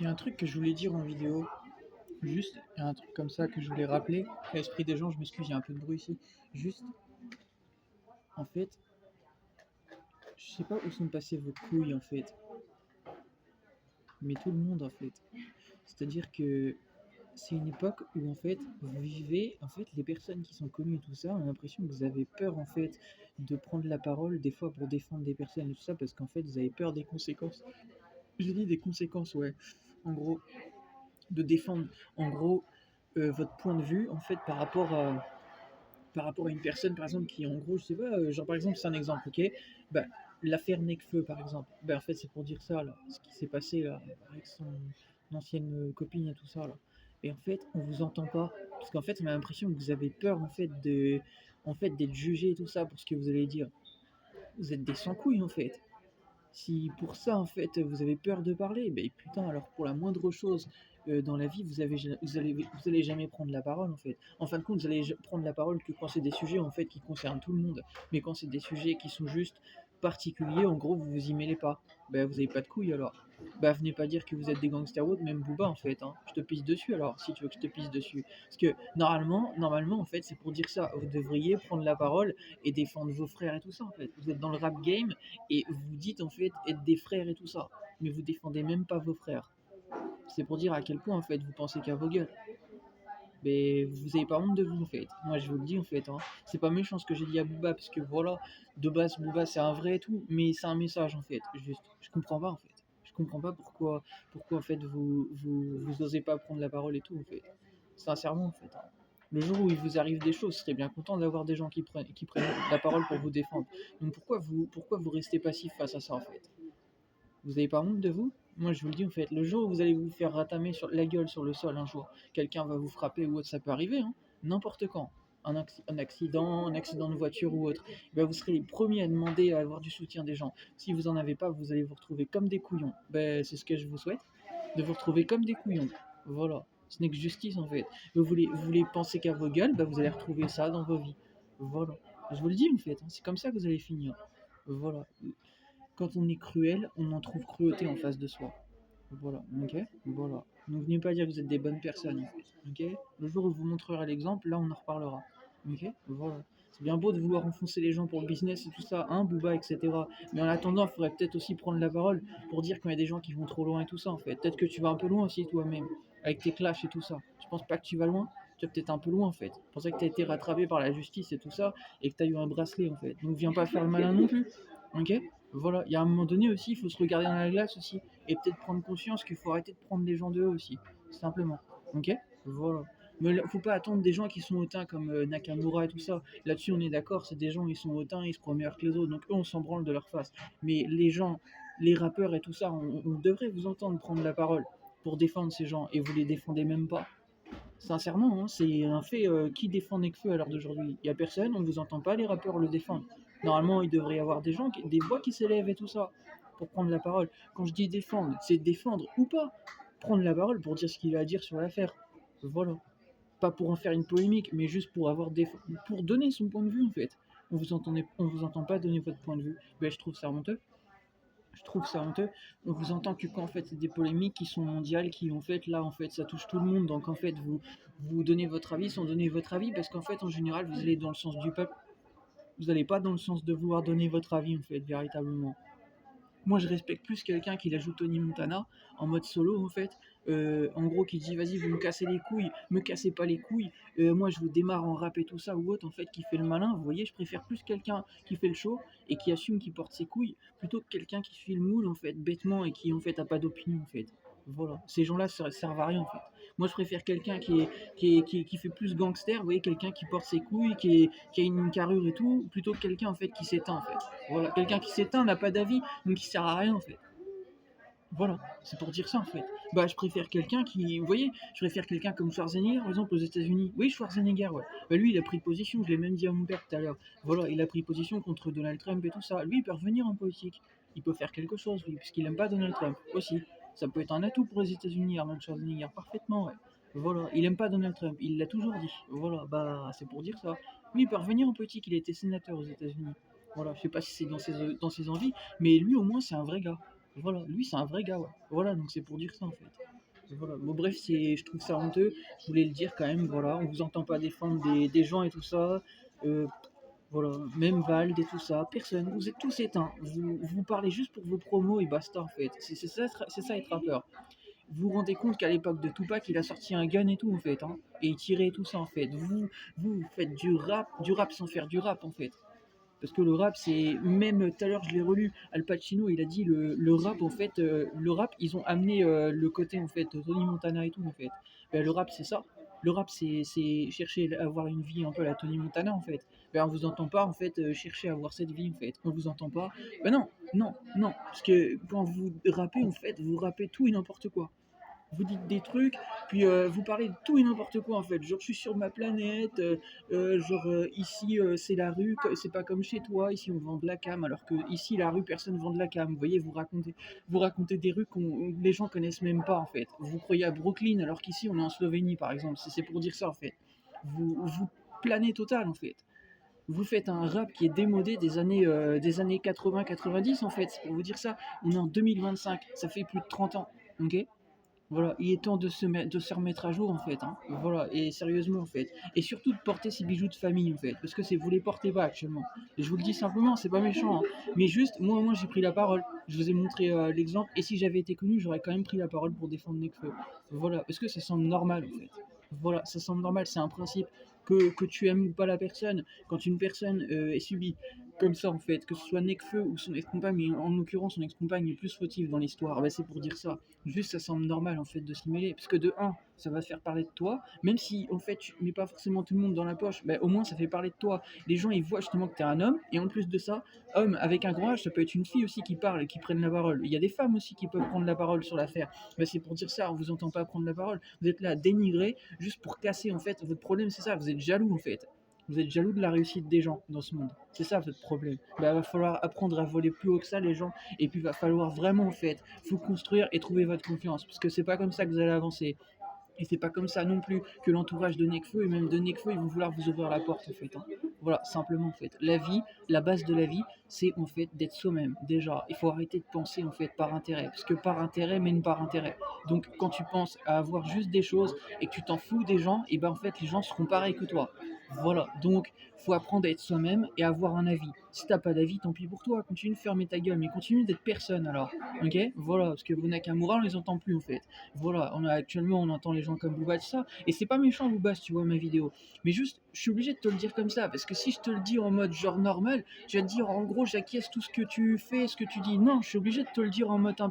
Il y a un truc que je voulais dire en vidéo, juste, il y a un truc comme ça que je voulais rappeler à l'esprit des gens, je m'excuse, il y a un peu de bruit ici. Juste, en fait, je sais pas où sont passées vos couilles en fait, mais tout le monde en fait. C'est-à-dire que c'est une époque où en fait vous vivez, en fait les personnes qui sont connues et tout ça, on a l'impression que vous avez peur en fait de prendre la parole des fois pour défendre des personnes et tout ça parce qu'en fait vous avez peur des conséquences. Je dis des conséquences, ouais. En gros, de défendre en gros votre point de vue en fait par rapport à une personne, par exemple, qui en gros, je sais pas, genre par exemple, c'est un exemple, ok? Bah, l'affaire Nekfeu, par exemple, bah en fait, c'est pour dire ça, là, ce qui s'est passé là, avec son ancienne copine et tout ça, là. Et en fait, on vous entend pas, parce qu'en fait, on a l'impression que vous avez peur, en fait, d'être jugé et tout ça pour ce que vous allez dire. Vous êtes des sans-couilles, en fait. Si pour ça, en fait, vous avez peur de parler, ben putain, alors pour la moindre chose dans la vie, vous allez jamais prendre la parole, en fait. En fin de compte, vous allez prendre la parole que quand c'est des sujets, en fait, qui concernent tout le monde. Mais quand c'est des sujets qui sont juste particuliers, en gros, vous vous y mêlez pas. Ben, vous avez pas de couilles, alors. Bah, venez pas dire que vous êtes des gangsters ou autres, même Booba, en fait, hein. Je te pisse dessus, alors, si tu veux que je te pisse dessus. Parce que, normalement, en fait, c'est pour dire ça. Vous devriez prendre la parole et défendre vos frères et tout ça, en fait. Vous êtes dans le rap game, et vous dites en fait être des frères et tout ça, mais vous défendez même pas vos frères. C'est pour dire à quel point en fait vous pensez qu'à vos gueules. Mais vous avez pas honte de vous en fait. Moi je vous le dis en fait. Hein. C'est pas méchant ce que j'ai dit à Booba parce que voilà, de base Booba c'est un vrai et tout, mais c'est un message en fait. Juste, je comprends pas en fait. Je comprends pas pourquoi en fait vous osez pas prendre la parole et tout en fait. Sincèrement en fait. Hein. Le jour où il vous arrive des choses, je serais bien content d'avoir des gens qui prennent la parole pour vous défendre. Donc pourquoi vous restez passif face à ça en fait? Vous avez pas honte de vous? Moi, je vous le dis, en fait, le jour où vous allez vous faire ratamer sur la gueule sur le sol un jour, quelqu'un va vous frapper ou autre, ça peut arriver, hein, n'importe quand. Un accident de voiture ou autre, ben, vous serez les premiers à demander à avoir du soutien des gens. Si vous en avez pas, vous allez vous retrouver comme des couillons. Ben, c'est ce que je vous souhaite, de vous retrouver comme des couillons. Voilà. Ce n'est que justice, en fait. Vous voulez penser qu'à vos gueules, ben, vous allez retrouver ça dans vos vies. Voilà. Je vous le dis, en fait, hein, c'est comme ça que vous allez finir. Voilà. Quand on est cruel, on en trouve cruauté en face de soi. Voilà, ok? Voilà. Ne venez pas dire que vous êtes des bonnes personnes, en fait, ok? Le jour où vous montrerez l'exemple, là on en reparlera. Ok? Voilà. C'est bien beau de vouloir enfoncer les gens pour le business et tout ça, hein, Booba, etc. Mais en attendant, il faudrait peut-être aussi prendre la parole pour dire qu'il y a des gens qui vont trop loin et tout ça, en fait. Peut-être que tu vas un peu loin aussi toi-même, avec tes clashs et tout ça. Je pense pas que tu vas loin, tu vas peut-être un peu loin, en fait. C'est pour ça que tu as été rattrapé par la justice et tout ça, et que tu as eu un bracelet, en fait. Donc viens pas faire le malin non plus, ok? Voilà, il y a un moment donné aussi, il faut se regarder dans la glace aussi et peut-être prendre conscience qu'il faut arrêter de prendre les gens de eux aussi, simplement. Ok? Voilà. Mais faut pas attendre des gens qui sont hautains comme Nakamura et tout ça. Là-dessus, on est d'accord, c'est des gens, ils sont hautains, ils se croient meilleurs que les autres, donc eux, on s'en branle de leur face. Mais les gens, les rappeurs et tout ça, on devrait vous entendre prendre la parole pour défendre ces gens et vous les défendez même pas. Sincèrement, hein, c'est un fait. Qui défend Nekfeu à l'heure d'aujourd'hui? Il y a personne, on vous entend pas les rappeurs le défendre. Normalement, il devrait y avoir des gens, des voix qui s'élèvent et tout ça, pour prendre la parole. Quand je dis défendre, c'est défendre ou pas. Prendre la parole pour dire ce qu'il a à dire sur l'affaire. Voilà. Pas pour en faire une polémique, mais juste pour donner son point de vue en fait. On vous entend pas donner votre point de vue. Ben, je trouve ça honteux. Je trouve ça honteux. On vous entend que quand en fait c'est des polémiques qui sont mondiales, qui en fait là en fait ça touche tout le monde. Donc en fait vous donnez votre avis sans donner votre avis parce qu'en fait en général vous allez dans le sens du peuple. Vous n'allez pas dans le sens de vouloir donner votre avis en fait véritablement. Moi, je respecte plus quelqu'un qui la joue Tony Montana en mode solo, en fait. En gros, qui dit vas-y, vous me cassez les couilles, me cassez pas les couilles. Moi, je vous démarre en rap et tout ça ou autre, en fait, qui fait le malin. Vous voyez, je préfère plus quelqu'un qui fait le show et qui assume qu'il porte ses couilles plutôt que quelqu'un qui suit le moule, en fait, bêtement et qui, en fait, a pas d'opinion, en fait. Voilà. Ces gens-là servent à rien, en fait. Moi, je préfère quelqu'un qui fait plus gangster, vous voyez, quelqu'un qui porte ses couilles, qui a une carrure et tout, plutôt que quelqu'un, en fait, qui s'éteint, en fait. Voilà. Quelqu'un qui s'éteint n'a pas d'avis, donc il sert à rien en fait. Voilà, c'est pour dire ça en fait. Bah, je préfère quelqu'un qui, vous voyez, je préfère quelqu'un comme Schwarzenegger, par exemple, aux États-Unis. Oui, Schwarzenegger, ouais. Bah, lui, il a pris position, je l'ai même dit à mon père tout à l'heure. Voilà, il a pris position contre Donald Trump et tout ça. Lui, il peut revenir en politique. Il peut faire quelque chose, lui, puisqu'il aime pas Donald Trump aussi. Ça peut être un atout pour les États-Unis, Arnold Schwarzenegger, parfaitement, ouais. Voilà, il aime pas Donald Trump, il l'a toujours dit. Voilà, bah, c'est pour dire ça. Lui, il peut revenir en politique, il a été sénateur aux États-Unis. Voilà, je sais pas si c'est dans ses envies, mais lui, au moins, c'est un vrai gars. Voilà, lui c'est un vrai gars, ouais. Voilà, donc c'est pour dire ça en fait. Voilà. Bon, bref, je trouve ça honteux. Je voulais le dire quand même. Voilà, on vous entend pas défendre des gens et tout ça. Euh, voilà, même Vald et tout ça. Personne. Vous êtes tous éteints. Vous parlez juste pour vos promos et basta en fait. C'est ça être rappeur. Vous vous rendez compte qu'à l'époque de Tupac, il a sorti un gun et tout en fait, hein, et il tirait tout ça en fait. Vous faites du rap sans faire du rap en fait. Parce que le rap, c'est. Même tout à l'heure, je l'ai relu, Al Pacino, il a dit le rap, en fait, le rap, ils ont amené le côté, en fait, Tony Montana et tout, en fait. Ben, le rap, c'est ça. Le rap, c'est chercher à avoir une vie un peu à la Tony Montana, en fait. Ben, on vous entend pas, en fait, chercher à avoir cette vie, en fait. On vous entend pas. Ben non, non, non. Parce que quand vous rappez, en fait, vous rappez tout et n'importe quoi. Vous dites des trucs, puis vous parlez de tout et n'importe quoi en fait. Genre, je suis sur ma planète, ici c'est la rue, c'est pas comme chez toi, ici on vend de la cam, alors que ici la rue personne vend de la cam. Vous voyez, vous racontez des rues que les gens connaissent même pas en fait. Vous croyez à Brooklyn, alors qu'ici on est en Slovénie par exemple. C'est pour dire ça en fait. Vous planez total en fait. Vous faites un rap qui est démodé des années 80-90 en fait. C'est pour vous dire ça. On est en 2025, ça fait plus de 30 ans. Ok. Voilà, il est temps de se remettre à jour en fait, hein. Voilà, et sérieusement en fait. Et surtout de porter ses bijoux de famille en fait, parce que c'est vous les portez pas actuellement. Et je vous le dis simplement, c'est pas méchant, hein. Mais juste, moi j'ai pris la parole. Je vous ai montré l'exemple, et si j'avais été connu, j'aurais quand même pris la parole pour défendre Nekfeu. Voilà, parce que ça semble normal en fait. Voilà, ça semble normal, c'est un principe. Que tu aimes ou pas la personne, quand une personne est subie comme ça en fait, que ce soit Nekfeu ou son ex-compagne, mais en l'occurrence son ex-compagne est plus fautive dans l'histoire, bah, c'est pour dire ça. Juste, ça semble normal en fait de s'y mêler. Parce que de un, ça va faire parler de toi. Même si en fait tu mets pas forcément tout le monde dans la poche, bah, au moins ça fait parler de toi. Les gens ils voient justement que tu es un homme. Et en plus de ça, homme avec un grand H, ça peut être une fille aussi qui parle et qui prenne la parole. Il y a des femmes aussi qui peuvent prendre la parole sur l'affaire. Bah, c'est pour dire ça, on vous entend pas prendre la parole. Vous êtes là à dénigrer juste pour casser en fait. Votre problème c'est ça, vous êtes jaloux en fait. Vous êtes jaloux de la réussite des gens dans ce monde. C'est ça votre problème. Bah, va falloir apprendre à voler plus haut que ça les gens. Et puis va falloir vraiment en fait vous construire et trouver votre confiance. Parce que c'est pas comme ça que vous allez avancer. Et c'est pas comme ça non plus que l'entourage de Nekfeu et même de Nekfeu ils vont vouloir vous ouvrir la porte en fait, hein. Voilà, simplement en fait. La vie, la base de la vie, c'est en fait d'être soi-même. Déjà, il faut arrêter de penser en fait par intérêt, parce que par intérêt mène par intérêt. Donc quand tu penses à avoir juste des choses et que tu t'en fous des gens, et ben en fait les gens seront pareils que toi. Voilà, donc faut apprendre à être soi-même et avoir un avis. Si t'as pas d'avis, tant pis pour toi, continue de fermer ta gueule, mais continue d'être personne alors. Ok. Voilà, parce que vos Nakamura on les entend plus en fait. Voilà, actuellement on entend les gens comme Booba, tout ça, et c'est pas méchant Booba si tu vois ma vidéo, mais juste je suis obligé de te le dire comme ça, parce que si je te le dis en mode genre normal, je vais te dire en gros j'acquiesce tout ce que tu fais, ce que tu dis. Non, je suis obligé de te le dire en mode un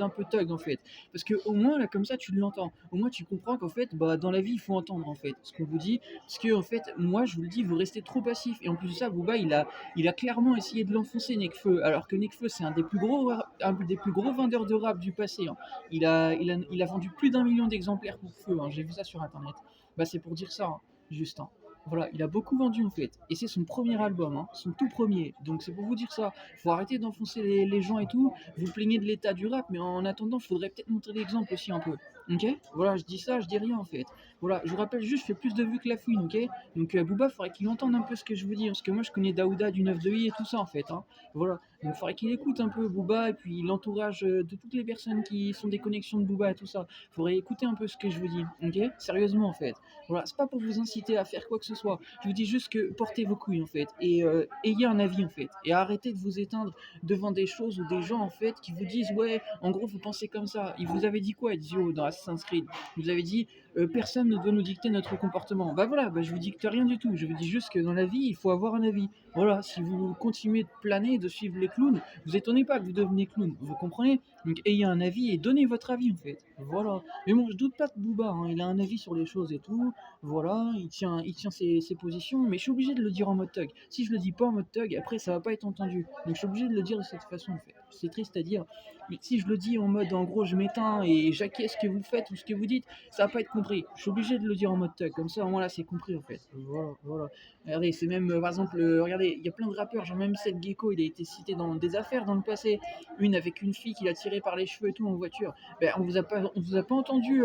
peu thug en fait, parce que au moins là comme ça tu l'entends, au moins tu comprends qu'en fait bah dans la vie il faut entendre en fait ce qu'on vous dit, parce que en fait moi je vous le dis, vous restez trop passif, et en plus de ça Booba il a clairement essayé de l'enfoncer Nekfeu, alors que Nekfeu c'est un des plus gros vendeurs de rap du passé, hein. Il a vendu plus d'1 million d'exemplaires pour Feu, hein, j'ai vu ça sur internet. Bah, c'est pour dire ça, hein, juste, hein. Voilà, il a beaucoup vendu en fait. Et c'est son premier album, hein, son tout premier. Donc c'est pour vous dire ça. Faut arrêter d'enfoncer les gens et tout. Vous plaignez de l'état du rap, mais en attendant, il faudrait peut-être montrer l'exemple aussi un peu. Ok. Voilà, je dis ça, je dis rien en fait. Voilà, je vous rappelle juste, je fais plus de vues que la fouine, ok. Donc Booba, faudrait qu'il entende un peu ce que je vous dis, hein, parce que moi je connais Daouda du 9 de I et tout ça en fait, hein. Voilà, donc il faudrait qu'il écoute un peu Booba et puis l'entourage de toutes les personnes qui sont des connexions de Booba et tout ça. Il faudrait écouter un peu ce que je vous dis, ok. Sérieusement en fait. Voilà, c'est pas pour vous inciter à faire quoi que ce soit. Je vous dis juste que portez vos couilles en fait et ayez un avis en fait et arrêtez de vous éteindre devant des choses ou des gens en fait qui vous disent ouais, en gros vous pensez comme ça. Il vous avait dit quoi Ezio dans Assassin's Creed? Vous avez dit personne ne doit nous dicter notre comportement. Bah voilà, bah je vous dicte rien du tout. Je vous dis juste que dans la vie il faut avoir un avis. Voilà, si vous continuez de planer, de suivre les clowns, vous étonnez pas que vous devenez clown. Vous comprenez? Donc ayez un avis et donnez votre avis en fait. Voilà. Mais bon, je doute pas de Booba, hein, il a un avis sur les choses et tout. Voilà, il tient ses positions, mais je suis obligé de le dire en mode thug. Si je le dis pas en mode thug, après ça va pas être entendu. Donc je suis obligé de le dire de cette façon en fait. C'est triste à dire, mais si je le dis en mode en gros je m'éteins et j'acquiesce ce que vous faites ou ce que vous dites, ça va pas être compris. Je suis obligé de le dire en mode thug, comme ça au moins là c'est compris en fait. Voilà, voilà. Regardez, c'est même par exemple, regardez, il y a plein de rappeurs, genre même Seth Gecko, il a été cité dans des affaires dans le passé. Une avec une fille qu'il a tiré par les cheveux et tout en voiture. Ben, on vous a pas entendu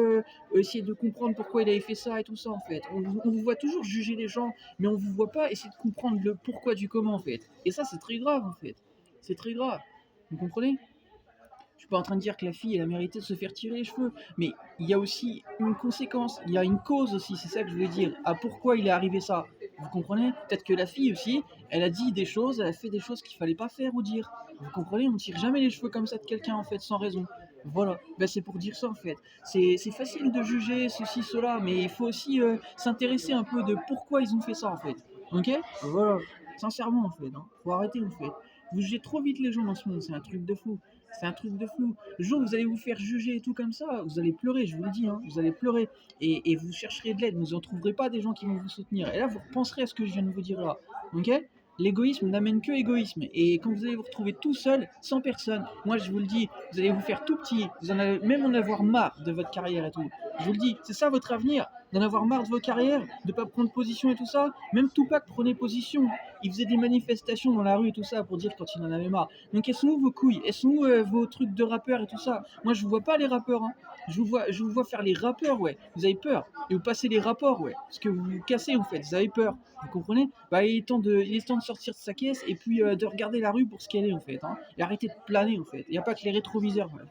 essayer de comprendre pourquoi il avait fait ça et tout ça en fait. On vous voit toujours juger les gens, mais on vous voit pas essayer de comprendre le pourquoi du comment en fait. Et ça c'est très grave en fait. C'est très grave. Vous comprenez? Je suis pas en train de dire que la fille, elle a mérité de se faire tirer les cheveux, mais il y a aussi une conséquence, il y a une cause aussi, c'est ça que je veux dire. À pourquoi il est arrivé ça? Vous comprenez? Peut-être que la fille aussi, elle a dit des choses, elle a fait des choses qu'il fallait pas faire ou dire. Vous comprenez? On tire jamais les cheveux comme ça de quelqu'un en fait sans raison. Voilà, ben, c'est pour dire ça en fait. C'est facile de juger ceci, cela, mais il faut aussi s'intéresser un peu de pourquoi ils ont fait ça en fait. Ok? Voilà, sincèrement en fait, hein. Faut arrêter en fait. Vous jugez trop vite les gens dans ce monde, c'est un truc de fou. C'est un truc de fou. Le jour où vous allez vous faire juger et tout comme ça, vous allez pleurer, je vous le dis, hein, vous allez pleurer. Et vous chercherez de l'aide, vous n'en trouverez pas des gens qui vont vous soutenir. Et là, vous repenserez à ce que je viens de vous dire là. Ok? L'égoïsme n'amène que égoïsme. Et quand vous allez vous retrouver tout seul, sans personne, moi je vous le dis, vous allez vous faire tout petit. Vous en allez même en avoir marre de votre carrière et tout. Je vous le dis, c'est ça votre avenir, d'en avoir marre de vos carrières, de ne pas prendre position et tout ça. Même Tupac prenait position. Il faisait des manifestations dans la rue et tout ça pour dire quand il en avait marre. Donc elles sont où vos couilles? Elles sont où vos trucs de rappeurs et tout ça? Moi je vous vois pas les rappeurs, hein. Je vous vois faire les rappeurs, ouais. Vous avez peur. Et vous passez les rapports, ouais. Parce que vous vous cassez en fait, vous avez peur. Vous comprenez? Bah il est temps de sortir de sa caisse et puis de regarder la rue pour ce qu'elle est en fait, hein. Et arrêter de planer en fait. Il n'y a pas que les rétroviseurs, ouais.